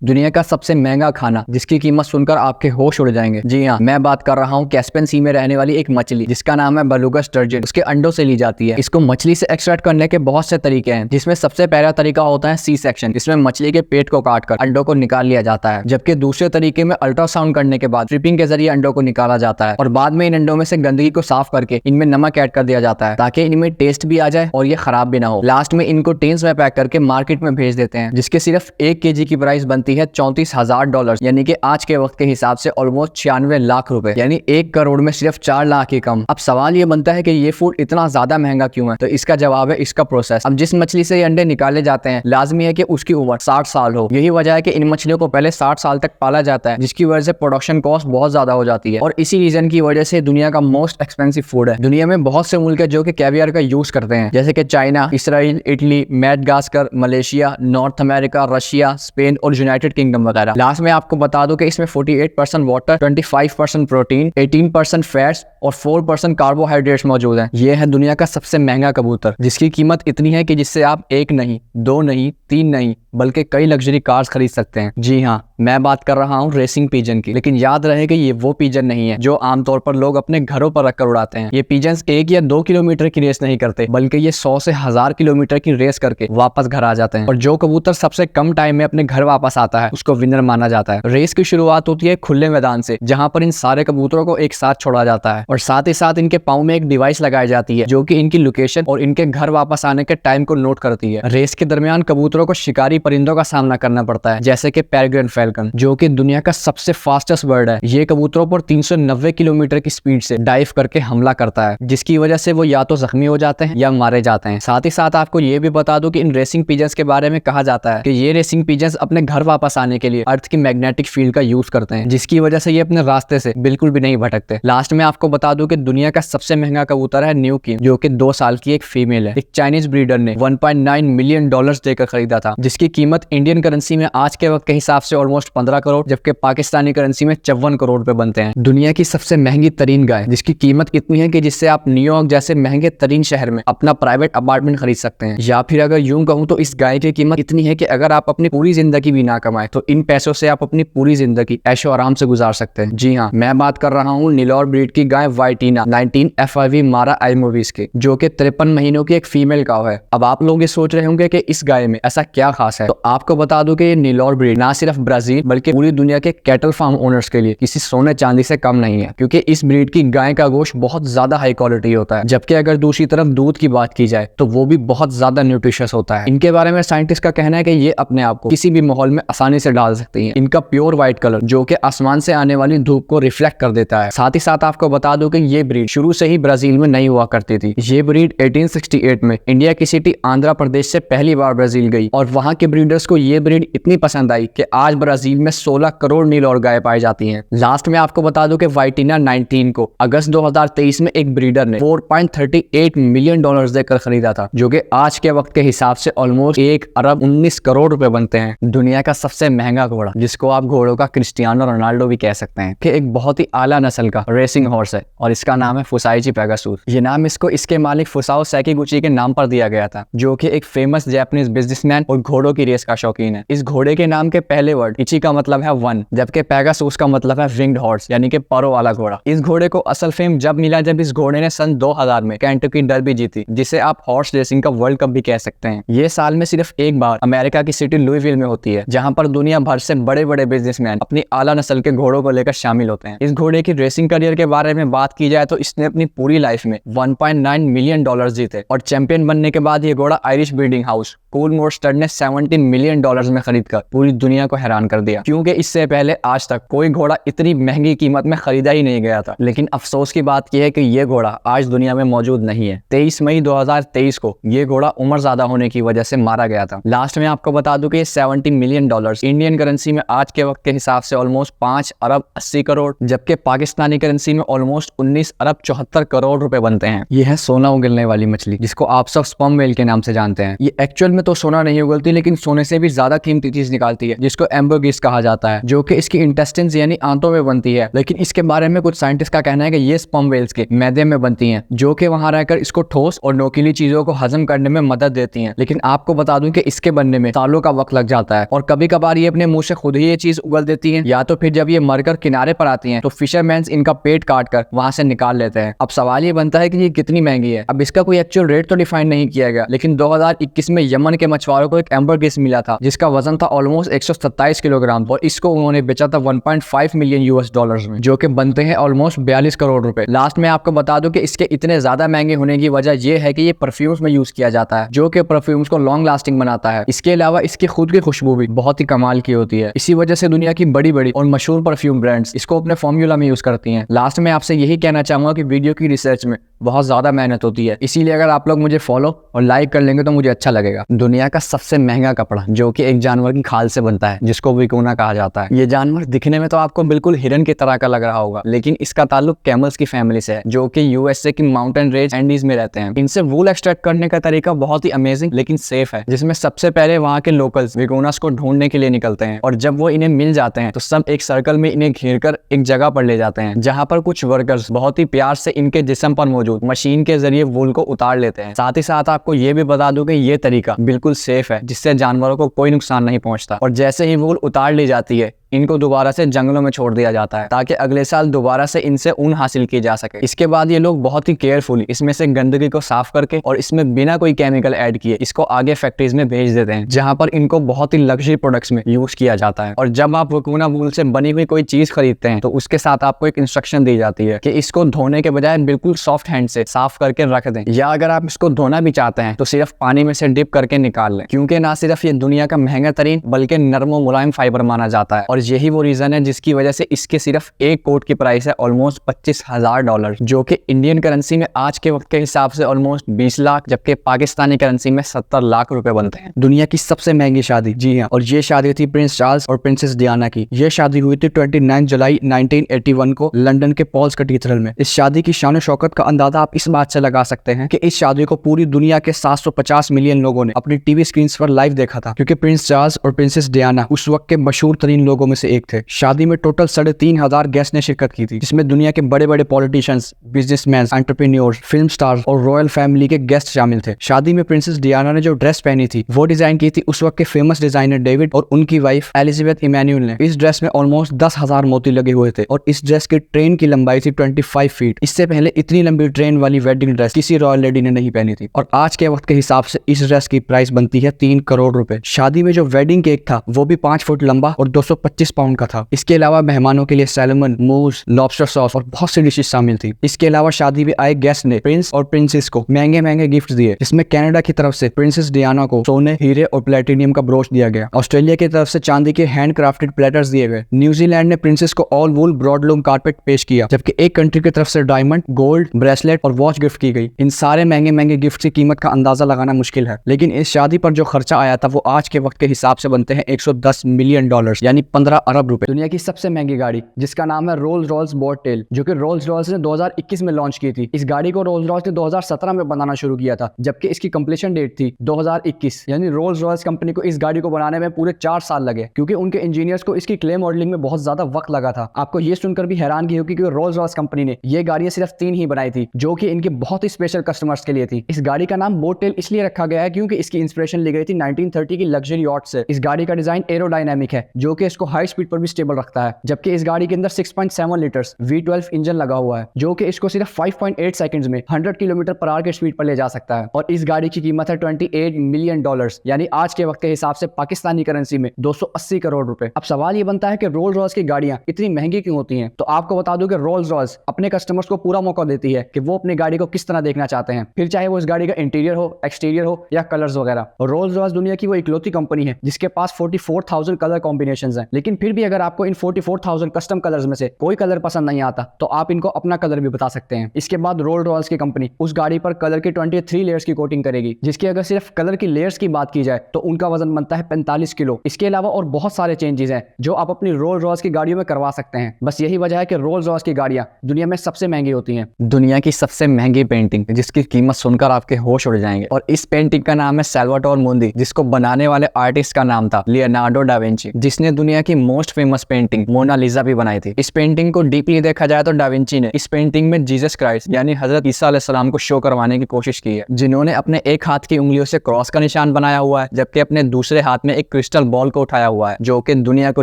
दुनिया का सबसे महंगा खाना जिसकी कीमत सुनकर आपके होश उड़ जाएंगे। जी हाँ, मैं बात कर रहा हूँ कैस्पियन सी में रहने वाली एक मछली जिसका नाम है बेलुगा स्टर्जन। उसके अंडों से ली जाती है। इसको मछली से एक्सट्रैक्ट करने के बहुत से तरीके हैं, जिसमें सबसे पहला तरीका होता है सी सेक्शन, जिसमें मछली के पेट को काटकर अंडों को निकाल लिया जाता है। जबकि दूसरे तरीके में अल्ट्रासाउंड करने के बाद ट्रिपिंग के जरिए अंडों को निकाला जाता है और बाद में इन अंडों में से गंदगी को साफ करके इनमें नमक ऐड कर दिया जाता है ताकि इनमें टेस्ट भी आ जाए और ये खराब भी ना हो। लास्ट में इनको टेन्स में पैक करके मार्केट में भेज देते हैं, जिसके सिर्फ 1 केजी की प्राइस बनती है $34,000, यानी कि आज के वक्त के हिसाब से ऑलमोस्ट 96 लाख रुपए, यानी 1 करोड़ में सिर्फ 4 लाख ही कम। अब सवाल ये बनता है कि ये फूड इतना ज्यादा महंगा क्यों है? तो इसका जवाब है इसका प्रोसेस। अब जिस मछली से ये अंडे निकाले जाते हैं लाजमी है कि उसकी उम्र 60 साल हो। यही वजह है कि इन मछलियों को पहले 60 साल तक पाला जाता है, जिसकी वजह से प्रोडक्शन कॉस्ट बहुत ज्यादा हो जाती है और इसी रीजन की वजह से दुनिया का मोस्ट एक्सपेंसिव फूड है। दुनिया में बहुत से मुल्क है जो कि कैवियर का यूज करते हैं, जैसे कि China, Israel, Italy, Madagascar, Malaysia, north America, Russia, Spain और यूनाइटेड किंगडम वगैरह। लास्ट में आपको बता दो कि इसमें 48% वाटर, 25% प्रोटीन, 18% फैट्स और 4% कार्बोहाइड्रेट्स मौजूद हैं। यह है दुनिया का सबसे महंगा कबूतर, जिसकी कीमत इतनी है कि जिससे आप 1 नहीं, 2 नहीं, 3 नहीं बल्कि कई लग्जरी कार्स खरीद सकते हैं। जी हाँ, मैं बात कर रहा हूँ रेसिंग पिजन की। लेकिन याद रहे कि ये वो पिजन नहीं है जो आमतौर पर लोग अपने घरों पर रखकर उड़ाते हैं। ये पिजन्स 1 या 2 किलोमीटर की रेस नहीं करते, बल्कि ये 100 से 1000 किलोमीटर की रेस करके वापस घर आ जाते हैं। और जो कबूतर सबसे कम टाइम में अपने घर वापस आता है उसको विनर माना जाता है। रेस की शुरुआत होती है खुले मैदान से, जहाँ पर इन सारे कबूतरों को एक साथ छोड़ा जाता है और साथ ही साथ इनके पाँव में एक डिवाइस लगाई जाती है जो कि इनकी लोकेशन और इनके घर वापस आने के टाइम को नोट करती है। रेस के दरमियान कबूतरों को शिकारी परिंदों का सामना करना पड़ता है, जैसे कि पेरेग्रिन फैल्कन, जो कि दुनिया का सबसे फास्टेस्ट बर्ड है। ये कबूतरों पर 390 किलोमीटर की स्पीड से डाइव करके हमला करता है, जिसकी वजह से वो या तो जख्मी हो जाते हैं या मारे जाते हैं। साथ ही साथ आपको ये भी बता दूं कि इन रेसिंग पिजन्स के बारे में कहा जाता है कि ये रेसिंग पिजन्स अपने घर वापस आने के लिए अर्थ की मैग्नेटिक फील्ड का यूज करते हैं, जिसकी वजह से ये अपने रास्ते से बिल्कुल भी नहीं भटकते। लास्ट में आपको बता दूं कि दुनिया का सबसे महंगा कबूतर है न्यू किंग, जो कि 2 साल की एक फीमेल है। एक चाइनीज ब्रीडर ने $1.9 मिलियन देकर खरीदा था, जिसकी कीमत इंडियन करेंसी में आज के वक्त के हिसाब से ऑलमोस्ट 15 करोड़, जबकि पाकिस्तानी करेंसी में 54 करोड़ रुपए बनते हैं। दुनिया की सबसे महंगी तरीन गाय, जिसकी कीमत इतनी है कि जिससे आप न्यूयॉर्क जैसे महंगे तरीन शहर में अपना प्राइवेट अपार्टमेंट खरीद सकते हैं। या फिर अगर यूं कहूं तो इस गाय की कीमत इतनी है कि अगर आप अपनी पूरी जिंदगी भी ना कमाए तो इन पैसों से आप अपनी पूरी जिंदगी ऐशो आराम से गुजार सकते हैं। जी हाँ, मैं बात कर रहा हूँ नीलोर ब्रीड की गाय वाइटीना 19 FIV मारा आइमोविस की, जो कि 53 महीनों की एक फीमेल काव है। अब आप लोग ये सोच रहे होंगे कि इस गाय में ऐसा क्या खास है, तो आपको बता दूं कि ये नीलोर ब्रीड ना सिर्फ ब्राजील बल्कि पूरी दुनिया के कैटल फार्म ओनर्स के लिए किसी सोने चांदी से कम नहीं है, क्योंकि इस ब्रीड की गाय का गोश्त बहुत ज्यादा हाई क्वालिटी होता है। जबकि अगर दूसरी तरफ दूध की बात की जाए तो वो भी बहुत ज्यादा न्यूट्रिशियस होता है। इनके बारे में साइंटिस्ट का कहना है कि ये अपने आप को किसी भी माहौल में आसानी से डाल सकती है। इनका प्योर व्हाइट कलर जो कि आसमान से आने वाली धूप को रिफ्लेक्ट कर देता है। साथ ही साथ आपको बता दूं कि ये ब्रीड शुरू से ही ब्राजील में नहीं हुआ करती थी। ये ब्रीड 1868 में इंडिया की सिटी आंध्र प्रदेश से पहली बार ब्राजील गई और वहां के ब्रीडर्स को ये ब्रीड इतनी पसंद आई कि आज ब्राजील में 16 करोड़ नीलोर गाय पाई जाती हैं। लास्ट में आपको बता दूं कि वाइटीना 19 को अगस्त 2023 में एक ब्रीडर ने $4.38 मिलियन देकर खरीदा था, जो कि आज के वक्त के हिसाब से ऑलमोस्ट 1 अरब 19 करोड़ रुपए बनते हैं। दुनिया का सबसे महंगा घोड़ा, जिसको आप घोड़ों का क्रिस्टियानो रोनाल्डो भी कह सकते हैं, कि एक बहुत ही आला नस्ल का रेसिंग हॉर्स है और इसका नाम है फुसाइची पेगासुस। ये नाम इसको इसके मालिक फुसाओ सैकीगुची के नाम पर दिया गया था, जो कि एक फेमस जापानीज बिजनेसमैन और घोड़ों की रेस का शौकीन है। इस घोड़े के नाम के पहले वर्ड इची का मतलब है 1, जबकि पेगासुस का मतलब है विंग्ड हॉर्स, यानी कि परों वाला घोड़ा। इस घोड़े को असल फेम जब मिला जब इस घोड़े ने सन 2000 में केंटकी डर्बी जीती, जिसे आप हॉर्स रेसिंग का वर्ल्ड कप भी कह सकते हैं। ये साल में सिर्फ एक बार अमेरिका की सिटी लुइविल में होती है, जहां पर दुनिया भर से बड़े बड़े बिजनेसमैन अपनी आला नस्ल के घोड़ों को लेकर शामिल होते हैं। इस घोड़े की रेसिंग करियर के बारे में बात की जाए तो इसने अपनी पूरी लाइफ में $1.9 मिलियन जीते और चैंपियन बनने के बाद ये घोड़ा आयरिश ब्रीडिंग हाउस कोलमोर स्टड ने $17 मिलियन में खरीदकर पूरी दुनिया को हैरान कर दिया, क्योंकि इससे पहले आज तक कोई घोड़ा इतनी महंगी कीमत में खरीदा ही नहीं गया था। लेकिन अफसोस की बात यह है कि ये घोड़ा आज दुनिया में मौजूद नहीं है। 23 मई 2023 को ये घोड़ा उम्र ज्यादा होने की वजह से मारा गया था। लास्ट में आपको बता दूं कि $17 मिलियन इंडियन करेंसी में आज के वक्त के हिसाब से ऑलमोस्ट 5 अरब 80 करोड़, जबकि पाकिस्तानी करेंसी में ऑलमोस्ट 19 अरब 74 करोड़ रुपए बनते हैं। ये है सोना उगलने वाली मछली, जिसको आप सब स्पर्म व्हेल के नाम से जानते हैं। ये एक्चुअल में तो सोना नहीं उगलती, लेकिन सोने से भी ज्यादा कीमती चीज निकालती है, जिसको एम्बर्गिस कहा जाता है, जो कि इसकी इंटेस्टाइन्स यानी आंतों में बनती है। लेकिन इसके बारे में कुछ साइंटिस्ट का कहना है कि ये स्पर्म व्हेल्स के मैदे में बनती हैं, जो कि वहां रहकर इसको ठोस और नोकीली चीजों को हजम करने में मदद देती हैं। लेकिन आपको बता दूं कि इसके बनने में सालों का वक्त लग जाता है और कभी कभार ये अपने मुंह से खुद ही ये चीज उगल देती है, या तो फिर जब ये मरकर किनारे पर आती हैं तो फिशरमैन इनका पेट काट कर वहां से निकाल लेते हैं। अब सवाल ये बनता है कि ये कितनी महंगी है। अब इसका कोई एक्चुअल रेट तो डिफाइन नहीं किया गया, लेकिन 2021 में यमन के मछुआरों को एक एम्बरगिस मिला था जिसका वजन था ऑलमोस्ट 127 किलोग्राम और इसको उन्होंने बेचा था 1.5 मिलियन यूएस डॉलर्स में, जो कि बनते हैं ऑलमोस्ट 42 करोड़ रुपए। लास्ट में आपको बता दूं कि इसके इतने ज्यादा महंगे होने की वजह यह है कि ये परफ्यूम्स में यूज किया जाता है, जो कि परफ्यूम्स को लॉन्ग लास्टिंग बनाता है। इसके अलावा इसकी खुद की खुशबू भी बहुत ही कमाल की होती है। इसी वजह से दुनिया की बड़ी बड़ी और मशहूर परफ्यूम ब्रांड्स इसको अपने फॉर्मूला में यूज करती हैं। लास्ट में आपसे यही कहना चाहूंगा कि वीडियो की रिसर्च में बहुत ज्यादा मेहनत होती है, इसीलिए अगर आप लोग मुझे फॉलो और लाइक कर लेंगे तो मुझे अच्छा लगेगा। दुनिया का सबसे महंगा कपड़ा जो कि एक जानवर की खाल से बनता है, जिसको विकोना कहा जाता है। ये जानवर दिखने में तो आपको बिल्कुल हिरन की तरह का लग रहा होगा, लेकिन इसका ताल्लुक कैमल्स की फैमिली से है, जो कि यूएसए की माउंटेन रेंज एंडीज में रहते हैं। इनसे वूल एक्सट्रैक्ट करने का तरीका बहुत ही अमेजिंग लेकिन सेफ है, जिसमें सबसे पहले वहाँ के लोकल्स विकोनास को ढूंढने के लिए निकलते हैं, और जब वो इन्हें मिल जाते हैं तो सब एक सर्कल में इन्हें घेर कर एक जगह पर ले जाते हैं, जहाँ पर कुछ वर्कर्स बहुत ही प्यार से इनके जिस्म पर मौजूद मशीन के जरिए वूल को उतार लेते हैं। साथ ही साथ आपको ये भी बता दूं कि ये तरीका बिल्कुल सेफ है, जिससे जानवरों को कोई नुकसान नहीं पहुंचता। और जैसे ही वूल उतार ली जाती है, इनको दोबारा से जंगलों में छोड़ दिया जाता है ताकि अगले साल दोबारा से इनसे ऊन हासिल की जा सके। इसके बाद ये लोग बहुत ही केयरफुली इसमें से गंदगी को साफ करके और इसमें बिना कोई केमिकल ऐड किए इसको आगे फैक्ट्रीज में भेज देते हैं, जहां पर इनको बहुत ही लग्जरी प्रोडक्ट्स में यूज किया जाता है। और जब आप विकोना वूल से बनी हुई कोई चीज खरीदते हैं तो उसके साथ आपको एक इंस्ट्रक्शन दी जाती है कि इसको धोने के बजाय बिल्कुल सॉफ्ट हैंड से साफ करके रख दें, या अगर आप इसको धोना भी चाहते हैं तो सिर्फ पानी में से डिप करके निकाल लें, क्योंकि ना सिर्फ ये दुनिया का महंगा तरीन बल्कि नरम और मुलायम फाइबर माना जाता है। और यही वो रीजन है जिसकी वजह से इसके सिर्फ एक कोट की प्राइस है ऑलमोस्ट $25,000, जो कि इंडियन करेंसी में आज के वक्त के हिसाब से ऑलमोस्ट 20 लाख, जबकि पाकिस्तानी करेंसी में 70 लाख रुपए बनते हैं। दुनिया की सबसे महंगी शादी, जी हाँ, और ये शादी थी प्रिंस चार्ल्स और प्रिंसेस डियाना की। ये शादी हुई थी 29 जुलाई 1981 को लंदन के पॉल्स कैथेड्रल में। इस शादी की शान शौकत का अंदाजा आप इस बात से लगा सकते हैं कि इस शादी को पूरी दुनिया के 750 मिलियन लोगों ने अपनी टीवी स्क्रीन पर लाइव देखा था, क्योंकि प्रिंस चार्ल्स और प्रिंसेस डियाना उस वक्त के मशहूर तरीन लोगों में से एक थे। शादी में टोटल 3,500 गेस्ट ने शिरकत की थी, जिसमें दुनिया के बड़े बड़े politicians, businessman, entrepreneurs, film stars और रॉयल फैमिली के गेस्ट शामिल थे। शादी में प्रिंसेस डियाना ने जो ड्रेस पहनी थी वो डिजाइन की थी उस वक्त के फेमस डिजाइनर डेविड और उनकी वाइफ एलिजाबेथ इमैनुअल ने। इस ड्रेस में ऑलमोस्ट 10,000 मोती लगे हुए थे और इस ड्रेस की ट्रेन की लंबाई थी 25 फीट। इससे पहले इतनी लंबी ट्रेन वाली वेडिंग ड्रेस किसी रॉयल लेडी ने नहीं पहनी थी, और आज के वक्त के हिसाब से इस ड्रेस की प्राइस बनती है 3 करोड़ रुपए। शादी में जो वेडिंग केक था वो भी 5 फुट लंबा और 225 पाउंड का था। इसके अलावा मेहमानों के लिए सैल्मन, मूस, लॉबस्टर सॉस और बहुत सी डिशेस शामिल थी। इसके अलावा शादी में आए गेस्ट ने प्रिंस और प्रिंसेस को महंगे महंगे गिफ्ट दिए, जिसमें कनाडा की तरफ से प्रिंसेस डियाना को सोने, हीरे और प्लेटिनियम का ब्रोच दिया गया। ऑस्ट्रेलिया की तरफ से चांदी के हैंड क्राफ्टेड प्लेटर्स दिए गए। न्यूजीलैंड ने प्रिंसेस को ऑल वूल ब्रॉडलूम कारपेट पेश किया, जबकि एक कंट्री की तरफ से डायमंड, गोल्ड, ब्रेसलेट और वॉच गिफ्ट की गई। इन सारे महंगे महंगे गिफ्ट की कीमत का अंदाजा लगाना मुश्किल है, लेकिन इस शादी पर जो खर्चा आया था वो आज के वक्त के हिसाब से बनते हैं $110 मिलियन, यानी 15 अरब रुपए। दुनिया की सबसे महंगी गाड़ी जिसका नाम है रोल्स रॉयस बोट टेल, जो कि रोल्स रॉयस ने 2021 में लॉन्च की थी। इस गाड़ी को रोल्स रॉयस ने 2017 में बनाना शुरू किया था, जबकि इसकी कंप्लीशन डेट थी 2021, यानी रोल्स रॉयस कंपनी को इस गाड़ी को बनाने में पूरे 4 साल लगे, क्योंकि उनके इंजीनियर्स को इसकी क्ले मॉडलिंग में बहुत ज्यादा वक्त लगा था। आपको ये सुनकर भी हैरानगी होगी कि रोल्स रॉयस कंपनी ने ये गाड़ियां सिर्फ 3 ही बनाई थी, जो कि इनके बहुत ही स्पेशल कस्टमर्स के लिए थी। इस गाड़ी का नाम बोट टेल इसलिए रखा गया है क्योंकि इसकी इंस्पिरेशन ली गई थी 1930 की लग्जरी यॉट से। इस गाड़ी का डिजाइन एरोडायनामिक है, जो कि इसको हाई स्पीड पर भी स्टेबल रखता है, जबकि इस गाड़ी के अंदर 6.7 लीटर्स V12 इंजन लगा हुआ है, जो कि इसको सिर्फ 5.8 सेकंड्स में 100 किलोमीटर पर आवर के स्पीड पर ले जा सकता है। और इस गाड़ी की कीमत है $28 मिलियन, यानी आज के वक्त के हिसाब से पाकिस्तानी करेंसी में 280 करोड़ रुपए। अब सवाल ये बनता है कि रोल्स रॉयस की गाड़ियां इतनी महंगी क्यों होती हैं? तो आपको बता दूं कि रोल्स रॉयस अपने कस्टमर्स को पूरा मौका देती है कि वो अपनी गाड़ी को किस तरह देखना चाहते हैं, फिर चाहे वो इस गाड़ी का इंटीरियर हो, एक्सटीरियर हो या कलर्स वगैरह। रोल्स रॉयस दुनिया की वो इकलौती कंपनी है जिसके पास 44,000 कलर कॉम्बिनेशंस हैं, लेकिन फिर भी अगर आपको इन 44,000 कस्टम कलर्स में से कोई कलर पसंद नहीं आता तो आप इनको अपना कलर भी बता सकते हैं। इसके बाद रोल्स रॉयस की कंपनी उस गाड़ी पर कलर की 23 लेयर्स की कोटिंग करेगी, जिसकी अगर सिर्फ कलर की लेयर्स की बात की जाए तो उनका वजन बनता है 45 किलो। इसके अलावा और बहुत सारे चेंजेस हैं जो आप अपनी रोल्स रॉयस की गाड़ियों में करवा सकते हैं। बस यही वजह है कि रोल्स रॉयस की गाड़ियां दुनिया में सबसे महंगी होती हैं। दुनिया की सबसे महंगी पेंटिंग जिसकी कीमत सुनकर आपके होश उड़ जाएंगे, और इस पेंटिंग का नाम है सैल्वाटोर मुंदी, जिसको बनाने वाले आर्टिस्ट का नाम था लियोनार्डो डा विंची, जिसने दुनिया की मोस्ट फेमस पेंटिंग मोनालिसा भी बनाई थी। इस पेंटिंग को डीपली देखा जाए तो डाविंची ने इस पेंटिंग में जीसस क्राइस्ट यानी हजरत ईसा अलैहिस्सलाम को शो करवाने की कोशिश की है, जिन्होंने अपने एक हाथ की उंगलियों से क्रॉस का निशान बनाया हुआ है, जबकि अपने दूसरे हाथ में एक क्रिस्टल बॉल को उठाया हुआ है जो कि दुनिया को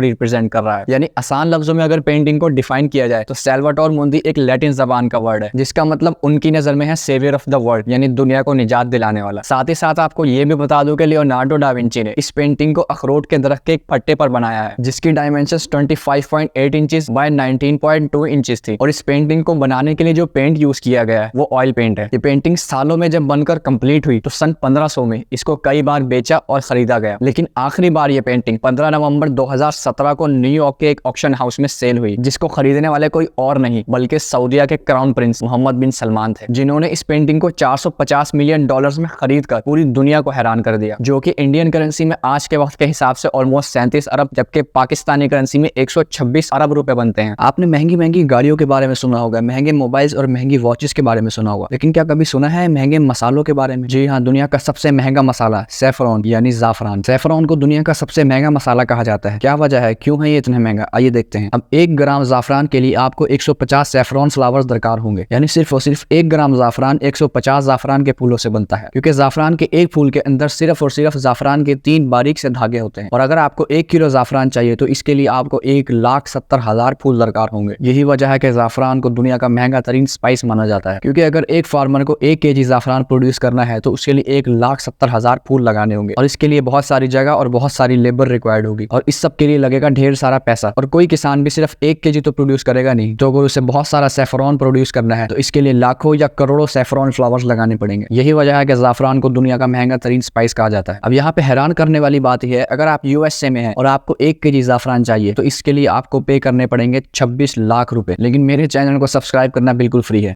रिप्रेजेंट कर रहा है। यानी आसान लफ्जों में अगर पेंटिंग को डिफाइन किया जाए तो सैल्वाडोर मुंदी एक लैटिन जबान का वर्ड है जिसका मतलब उनकी नजर में है सेवियर ऑफ द वर्ल्ड, यानी दुनिया को निजात दिलाने वाला। साथ ही साथ आपको ये भी बता दूं कि लियोनार्डो डा विंची ने इस पेंटिंग को अखरोट के दरख्त के एक पट्टे पर बनाया है जिसकी डायमेंशंस 25.8 इंचेस बाय 19.2 इंचेस थी। और इस पेंटिंग को बनाने के लिए जो पेंट यूज किया गया है वो ऑयल पेंट है। ये पेंटिंग सालों में जब बनकर कंप्लीट हुई तो सन 1500 में इसको कई बार बेचा और खरीदा गया, लेकिन आखिरी बार ये पेंटिंग 15 नवंबर 2017 को न्यूयॉर्क के एक ऑक्शन हाउस में सेल हुई, जिसको खरीदने वाले कोई और नहीं बल्कि सऊदीया के क्राउन प्रिंस मोहम्मद बिन सलमान थे, जिन्होंने इस पेंटिंग को 450 मिलियन डॉलर्स में खरीद कर पूरी दुनिया को हैरान कर दिया, जो कि इंडियन करेंसी में आज के वक्त के हिसाब से ऑलमोस्ट 37 अरब, जबकि पाकिस्तानी करेंसी में 126 अरब रुपए बनते हैं। आपने महंगी महंगी गाड़ियों के बारे में सुना होगा, महंगे मोबाइल्स और महंगी वॉचेस के बारे में सुना होगा, लेकिन क्या कभी सुना है महंगे मसालों के बारे में? जी हाँ, दुनिया का सबसे महंगा मसाला सैफरॉन यानी जाफरान। सैफरॉन को दुनिया का सबसे महंगा मसाला कहा जाता है। क्या वजह है, क्यों है ये इतना महंगा, आइए देखते हैं। अब 1 ग्राम जाफरान के लिए आपको 150 सैफरॉन फ्लावर्स दरकार होंगे, यानी सिर्फ और सिर्फ 1 ग्राम जाफरान 150 जाफरान के फूलों से बनता है, क्योंकि जाफरान के एक फूल के अंदर सिर्फ और सिर्फ जाफरान के 3 बारीक से धागे होते हैं। और अगर आपको 1 किलो जाफरान चाहिए तो इसके लिए आपको 1,70,000 फूल दरकार होंगे। यही वजह है कि जाफरान को दुनिया का महंगा तरीन स्पाइस माना जाता है, क्योंकि अगर एक फार्मर को 1 केजी जाफरान प्रोड्यूस करना है तो उसके लिए 1,70,000 फूल लगाने होंगे, और इसके लिए बहुत सारी जगह और बहुत सारी लेबर रिक्वायर्ड होगी, और इस सब के लिए लगेगा ढेर सारा पैसा। और कोई किसान भी सिर्फ 1 केजी तो प्रोड्यूस करेगा नहीं, तो अगर उसे बहुत सारा सैफरॉन प्रोड्यूस करना है तो इसके लिए लाखों या करोड़ों सैफरॉन फ्लावर्स लगाने पड़ेंगे। यही वजह है कि जाफरान को दुनिया का महंगा तरीन स्पाइस कहा जाता है। अब यहाँ पे हैरान करने वाली बात यह है, अगर आप यूएसए में हैं और आपको 1 केजी जाफरान चाहिए तो इसके लिए आपको पे करने पड़ेंगे 26 लाख रुपए, लेकिन मेरे चैनल को सब्सक्राइब करना बिल्कुल फ्री है।